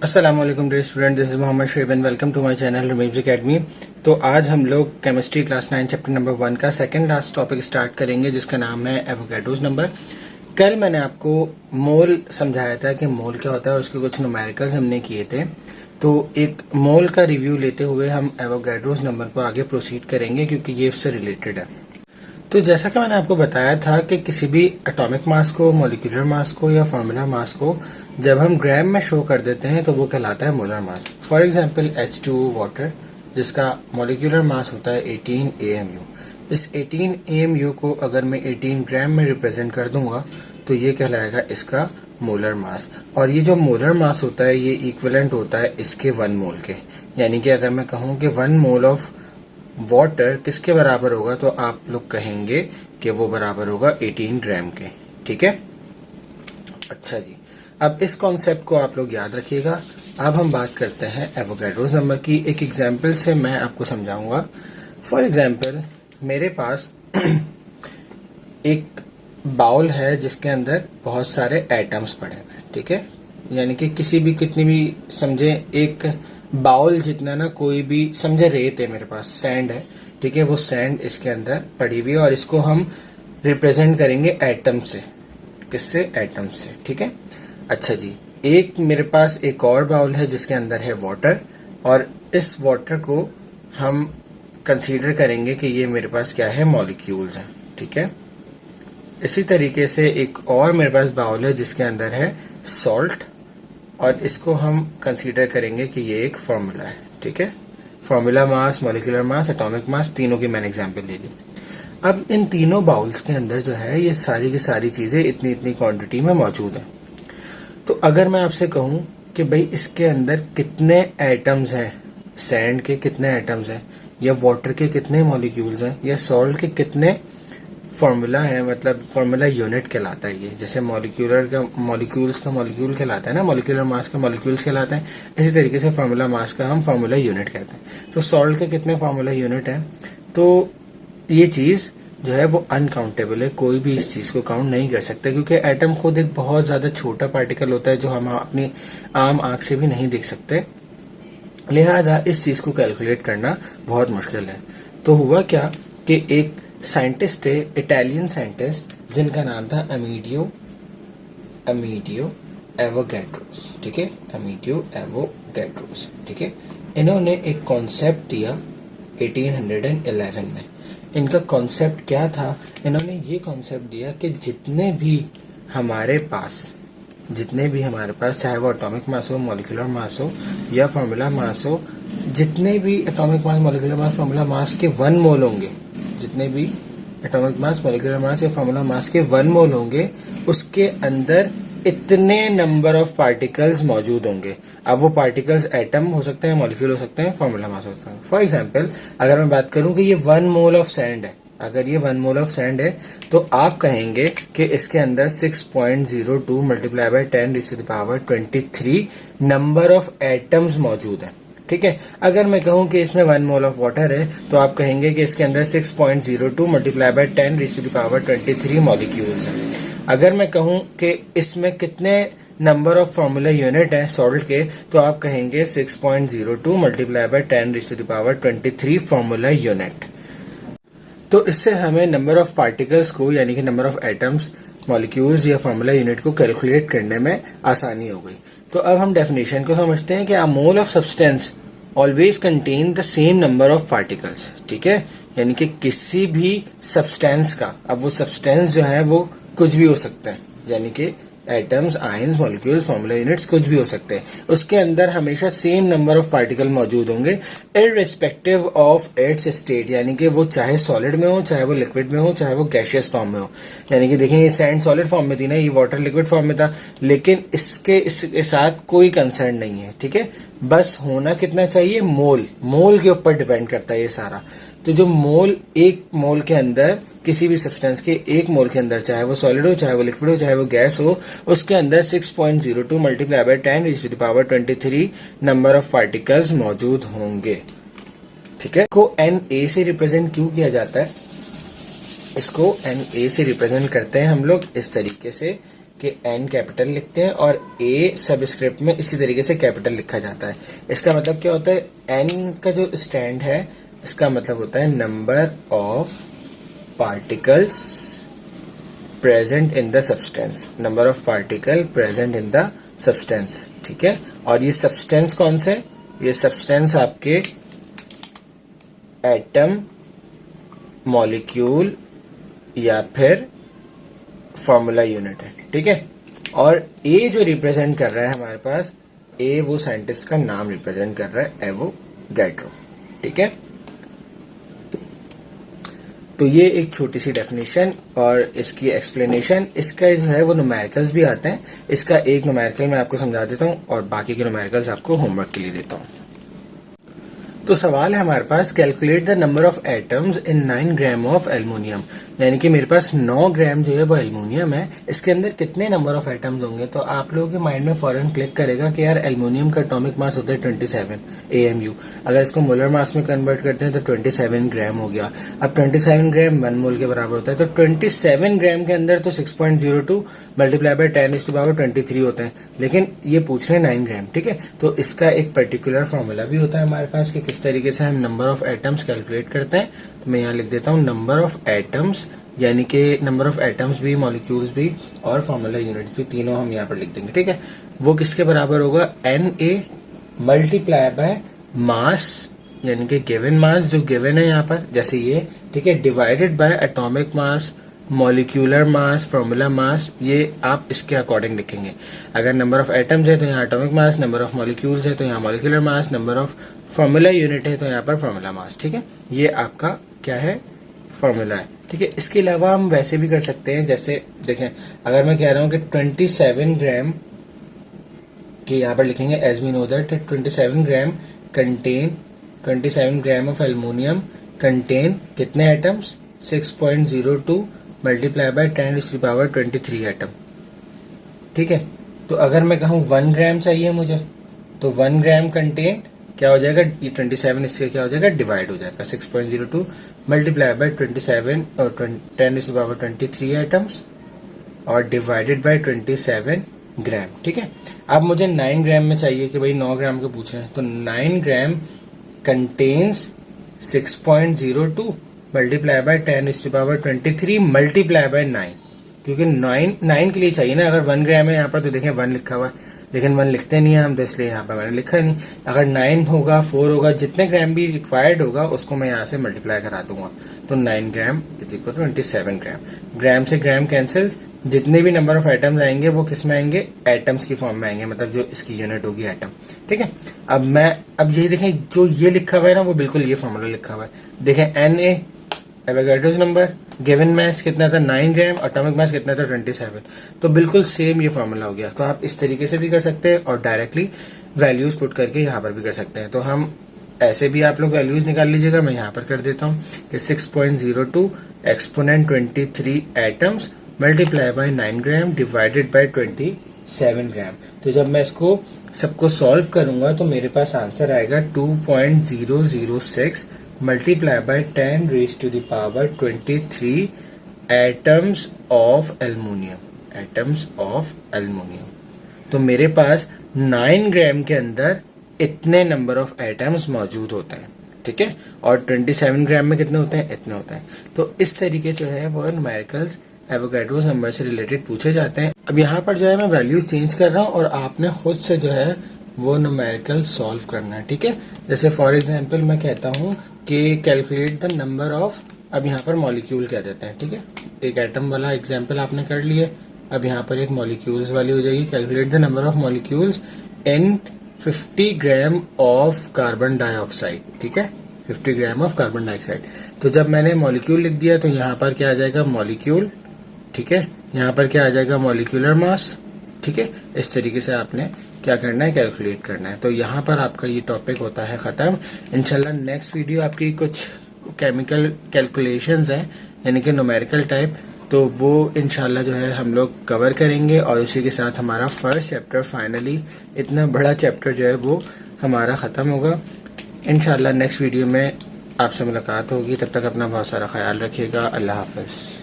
अस्सलामुअलैकुम dear student, this is Mohammed Sheb and welcome to my channel Rameez Academy. तो आज हम लोग केमिस्ट्री क्लास 9 चैप्टर नंबर 1 का सेकंड लास्ट टॉपिक स्टार्ट करेंगे, जिसका नाम है एवोगाड्रोस नंबर। कल मैंने आपको मोल समझाया था कि मोल क्या होता है, उसके कुछ न्यूमेरिकल्स हमने किए थे। तो एक मोल का रिव्यू लेते हुए हम एवोगाड्रोस नंबर को आगे प्रोसीड करेंगे, क्योंकि ये उससे रिलेटेड है। तो जैसा कि मैंने आपको बताया था कि किसी भी एटॉमिक मास को, मॉलिक्यूलर मास को या फार्मूला मास को जब हम ग्राम में शो कर देते हैं तो वो कहलाता है molar mass. For example H2O water, जिसका मॉलिक्यूलर मास होता है 18 AMU। इस 18 AMU को अगर मैं 18 ग्राम में रिप्रेजेंट कर दूंगा तो ये कहलाएगा इसका मोलर मास। और ये जो मोलर मास होता है ये इक्विवेलेंट होता है इसके 1 मोल के। यानी कि अगर मैं कहूँ कि 1 मोल ऑफ वाटर किसके बराबर होगा, तो आप लोग कहेंगे कि वो बराबर होगा 18 ग्राम के। ठीक है, अच्छा जी। अब इस कॉन्सेप्ट को आप लोग याद रखिएगा। अब हम बात करते हैं एवोगाड्रोस नंबर की। एक एग्जांपल से मैं आपको समझाऊंगा। फॉर एग्जांपल मेरे पास एक बाउल है जिसके अंदर बहुत सारे एटम्स पड़े हुए हैं। ठीक है, यानी कि कितनी भी समझे, एक बाउल जितना ना, कोई भी समझे रेत है, मेरे पास सैंड है। ठीक है, वो सैंड इसके अंदर पड़ी हुई है और इसको हम रिप्रेजेंट करेंगे एटम से। किससे? एटम से। ठीक है, अच्छा जी। एक मेरे पास एक और बाउल है जिसके अंदर है वाटर, और इस वाटर को हम कंसीडर करेंगे कि ये मेरे पास क्या है, मॉलिक्यूल्स हैं। ठीक है, इसी तरीके से एक और मेरे पास बाउल है जिसके अंदर है सॉल्ट, और इसको हम कंसीडर करेंगे कि ये एक फॉर्मूला है। ठीक है, formula mass, molecular mass, atomic mass, तीनों की मैंने एग्जांपल ले ली। अब इन तीनों बाउल्स के अंदर जो है ये सारी की सारी चीजें इतनी इतनी क्वांटिटी में मौजूद हैं। तो अगर मैं आपसे कहूं कि भाई इसके अंदर कितने एटम्स हैं, सैंड के कितने एटम्स हैं, या वाटर के कितने मॉलिक्यूल्स हैं, या सॉल्ट के कितने फॉर्मूला है, मतलब फॉर्मूला यूनिट कहलाता है ये। जैसे मॉलिक्यूलर का मॉलिक्यूल्स का मॉलिक्यूल कहलाता है ना, मॉलिक्यूलर मास का मॉलिक्यूल्स कहलाता है। इसी तरीके से फॉर्मूला मास का हम फॉर्मूला यूनिट कहते हैं। तो सॉल्ट के कितने फॉर्मूला यूनिट हैं, तो ये चीज जो है वो अनकाउंटेबल है। कोई भी इस चीज को काउंट नहीं कर सकता, क्योंकि एटम खुद एक बहुत ज्यादा छोटा पार्टिकल होता है जो हम अपनी आम आंख से भी नहीं देख सकते। लिहाजा इस चीज को कैलकुलेट करना बहुत मुश्किल है। तो हुआ क्या कि एक साइंटिस्ट थे, इटालियन साइंटिस्ट, जिनका नाम था अमीडियो एवोगाड्रोस। ठीक है, अमीडियो एवोगाड्रोस। ठीक है, इन्होंने एक कॉन्सेप्ट दिया 1811 में। इनका कॉन्सेप्ट क्या था? इन्होंने ये कॉन्सेप्ट दिया कि जितने भी हमारे पास चाहे वो एटॉमिक मास हो, मॉलिक्यूलर मास हो या फॉर्मूला मास हो, जितने भी atomic mass, molecular mass, formula mass के 1 मोल होंगे, जितने भी एटॉमिक मास, मॉलिक्यूलर मास या फॉर्मूला मास के 1 मोल होंगे, उसके अंदर इतने नंबर ऑफ पार्टिकल्स मौजूद होंगे। अब वो पार्टिकल्स एटम हो सकते हैं, मॉलिक्यूल हो सकते हैं, फॉर्मूला मास हो सकता है। फॉर एग्जांपल अगर मैं बात करूं कि ये 1 मोल ऑफ सैंड है, अगर ये 1 मोल ऑफ सैंड है, तो आप कहेंगे कि इसके अंदर 6.02 multiply by 10⁻23 number of atoms मौजूद हैं। ठीक है, अगर मैं कहूं कि इसमें 1 मोल ऑफ वाटर है, तो आप कहेंगे कि इसके अंदर 6.02 मल्टीप्लाई बाय 10⁻23 मॉलिक्यूल्स हैं। अगर मैं कहूं कि इसमें कितने नंबर ऑफ फॉर्मूला यूनिट है सॉल्ट के, तो आप कहेंगे 6.02 मल्टीप्लाई बाय 10⁻23 फॉर्मूला यूनिट। तो इससे हमें नंबर ऑफ पार्टिकल्स को, यानी कि नंबर ऑफ एटम्स, मॉलिक्यूल्स या फॉर्मूला यूनिट को कैलकुलेट करने में आसानी हो गई। तो अब हम डेफिनेशन को समझते हैं कि a mole of substance always contain the same number of particles. ठीक है, यानी कि किसी भी सब्सटेंस का, अब वो सब्सटेंस जो है वो कुछ भी हो सकता है, यानी कि atoms, ions, molecules, formula units कुछ भी हो सकते हैं। उसके अंदर हमेशा सेम नंबर ऑफ पार्टिकल मौजूद होंगे इररिस्पेक्टिव ऑफ इट्स स्टेट, यानी कि वो चाहे सॉलिड में हो, चाहे वो लिक्विड में हो, चाहे वो गैशियस फॉर्म में हो। यानी कि देखें, ये सैंड सॉलिड फॉर्म में थी ना, ये वाटर लिक्विड फॉर्म में था, लेकिन इसके साथ कोई कंसर्न नहीं है। ठीक है, बस होना कितना चाहिए, मोल के ऊपर डिपेंड करता है ये सारा। तो जो मोल, एक मोल के अंदर, किसी भी सब्सटेंस के एक मोल के अंदर, चाहे वो सॉलिड हो, चाहे वो लिक्विड हो, चाहे वो गैस हो, उसके अंदर 6.02 multiply by 10⁻23 number of particles मौजूद होंगे। ठीक है, को Na से रिप्रेजेंट क्यों किया जाता है? इसको Na से रिप्रेजेंट करते हैं हम लोग इस तरीके से कि एन कैपिटल लिखते हैं और ए सबस्क्रिप्ट में इसी तरीके से कैपिटल लिखा जाता है। इसका मतलब क्या होता है, एन का जो स्टैंड है इसका मतलब होता है number of particles present in the substance, number of particle present in the substance, ठीक है। और ये सब्सटेंस कौन से, ये सब्सटेंस आपके एटम, मॉलिक्यूल या फिर फॉर्मूला यूनिट है, ठीक है। और ए जो रिप्रेजेंट कर रहा है हमारे पास, ए वो साइंटिस्ट का नाम रिप्रेजेंट कर रहा है, एवोगैड्रो, ठीक है। तो ये एक छोटी सी डेफिनेशन और इसकी एक्सप्लेनेशन, इसका जो है वो न्यूमेरिकल्स भी आते हैं। इसका एक न्यूमेरिकल मैं आपको समझा देता हूँ और बाकी के न्यूमेरिकल्स आपको होमवर्क के लिए देता हूँ। तो सवाल है हमारे पास, calculate the number of atoms in 9 gram of aluminium, यानी कि मेरे पास 9 ग्राम जो है वो एल्युमिनियम है, इसके अंदर कितने नंबर ऑफ एटम्स होंगे। तो आप लोगों के माइंड में फौरन क्लिक करेगा कि यार एल्युमिनियम का एटॉमिक मास होता है 27 AMU, अगर इसको मोलर मास में कन्वर्ट करते हैं तो 27 ग्राम हो गया। अब 27 ग्राम 1 मोल के बराबर होता है, तो 27 ग्राम के अंदर तो 6.02 मल्टीप्लाई बाय 10⁻23 होते हैं, लेकिन ये पूछ रहे हैं 9 ग्राम, ठीक है। तो इसका एक पर्टिकुलर फॉर्मूला भी होता है हमारे पास कि किस तरीके से हम नंबर ऑफ एटम्स कैलकुलेट करते हैं। तो मैं यहाँ लिख देता हूँ नंबर ऑफ एटम्स, यानी कि नंबर ऑफ एटम्स भी, मॉलिक्यूल्स भी और फॉर्मूला यूनिट्स भी, तीनों हम यहाँ पर लिख देंगे, ठीक है। वो किसके बराबर होगा, Na मल्टीप्लाई बाय मास, यानी कि गिवन मास जो गिवन है यहाँ पर, जैसे ये, ठीक है, divided by atomic mass, molecular mass, formula mass, ये आप इसके अकॉर्डिंग लिखेंगे। अगर नंबर ऑफ एटम्स है तो यहाँ atomic mass, number of molecules है तो यहाँ molecular mass, number of formula unit है तो यहाँ पर फॉर्मूला मास, ठीक है। ये आपका क्या है, फॉर्मूला है, ठीक है। इसके अलावा हम वैसे भी कर सकते हैं, जैसे देखें, अगर मैं कह रहा हूँ कि 27 ग्राम के यहाँ पर लिखेंगे, as we know that 27 gram content, 27 gram of aluminium content कितने एटम्स, 6.02 मल्टीप्लाई बाय 10⁻23 एटम, ठीक है। तो अगर मैं कहूँ 1 ग्राम चाहिए मुझे, तो 1 ग्राम कंटेन क्या हो जाएगा, ये 27 इससे क्या हो जाएगा, डिवाइड हो जाएगा, 6.02 मल्टीप्लाई बाय 27 और 10⁻23 एटम्स और डिवाइडेड बाय 27 ग्राम, ठीक है। अब मुझे 9 ग्राम में चाहिए कि भाई 9 ग्राम के पूछ रहे हैं, तो 9 gram contains 6.02 multiply by 10⁻23 multiply by 9, क्योंकि 9 के लिए चाहिए ना। अगर 1 ग्राम है यहाँ पर तो देखें 1 लिखा हुआ है, लेकिन 1 लिखते नहीं है हम, तो इसलिए यहाँ पर मैंने लिखा नहीं। अगर 9 होगा, 4 होगा, जितने ग्राम भी रिक्वायर्ड होगा उसको मैं यहाँ से मल्टीप्लाई करा दूंगा, तो 9 ग्राम इज इक्वल टू 27 ग्राम। ग्राम से ग्राम कैंसिल, जितने भी नंबर ऑफ एटम्स आएंगे वो किस में आएंगे, एटम्स की फॉर्म में आएंगे, मतलब जो इसकी यूनिट होगी एटम, ठीक है। अब यही देखें, जो ये लिखा हुआ है ना वो बिल्कुल ये फॉर्मूला लिखा हुआ है, देखें Na Avogadro's number, given mass कितना था 9 ग्राम, एटॉमिक मास कितना था 27, तो बिल्कुल सेम ये फॉर्मूला हो गया। तो आप इस तरीके से भी कर सकते हैं और डायरेक्टली वैल्यूज पुट करके यहाँ पर भी कर सकते हैं। तो हम ऐसे भी आप लोग वैल्यूज निकाल लीजिएगा, मैं यहाँ पर कर देता हूँ कि 6.02 exponent 23 atoms multiply by 9 gram divided by 27 ग्राम। तो जब मैं इसको सबको सॉल्व करूंगा तो मेरे पास आंसर आएगा 2.006 multiply by 10⁻23 atoms of aluminium, atoms of aluminium. तो मेरे पास 9 ग्राम के अंदर इतने नंबर ऑफ एटम्स मौजूद होते हैं, ठीक है। और 27 ग्राम में कितने होते हैं, इतने होते हैं। तो इस तरीके जो है वो न्यूमेरिकल्स एवोगैड्रोस नंबर से रिलेटेड पूछे जाते हैं। अब यहाँ पर जो है मैं वैल्यूज चेंज कर रहा हूँ और आपने खुद से जो है वो न्यूमेरिकल सॉल्व करना है, ठीक है। जैसे फॉर एग्जांपल मैं कहता हूँ कि कैलकुलेट द नंबर ऑफ, अब यहाँ पर मॉलिक्यूल कह देते हैं, ठीक है। एक एटम वाला एग्जाम्पल आपने कर लिए, अब यहाँ पर एक मॉलिक्यूल्स वाली हो जाएगी, calculate the number of molecules in 50 gram of carbon dioxide, ठीक है, 50 ग्राम ऑफ कार्बन डाइऑक्साइड। तो जब मैंने मॉलिक्यूल लिख दिया तो यहाँ पर क्या आ जाएगा, मॉलिक्यूल, ठीक है, यहाँ पर क्या आ जाएगा, मॉलिक्यूलर मास, ठीक है। इस तरीके से आपने क्या करना है, कैलकुलेट करना है। तो यहाँ पर आपका ये टॉपिक होता है खत्म। इंशाल्लाह नेक्स्ट वीडियो आपकी कुछ केमिकल कैलकुलेशंस हैं, यानी कि न्यूमेरिकल टाइप, तो वो इंशाल्लाह जो है हम लोग कवर करेंगे। और उसी के साथ हमारा फर्स्ट चैप्टर फाइनली, इतना बड़ा चैप्टर जो है वो हमारा खत्म होगा। इंशाल्लाह नेक्स्ट वीडियो में आपसे मुलाकात होगी, तब तक अपना बहुत सारा ख्याल रखिएगा। अल्लाह हाफिज।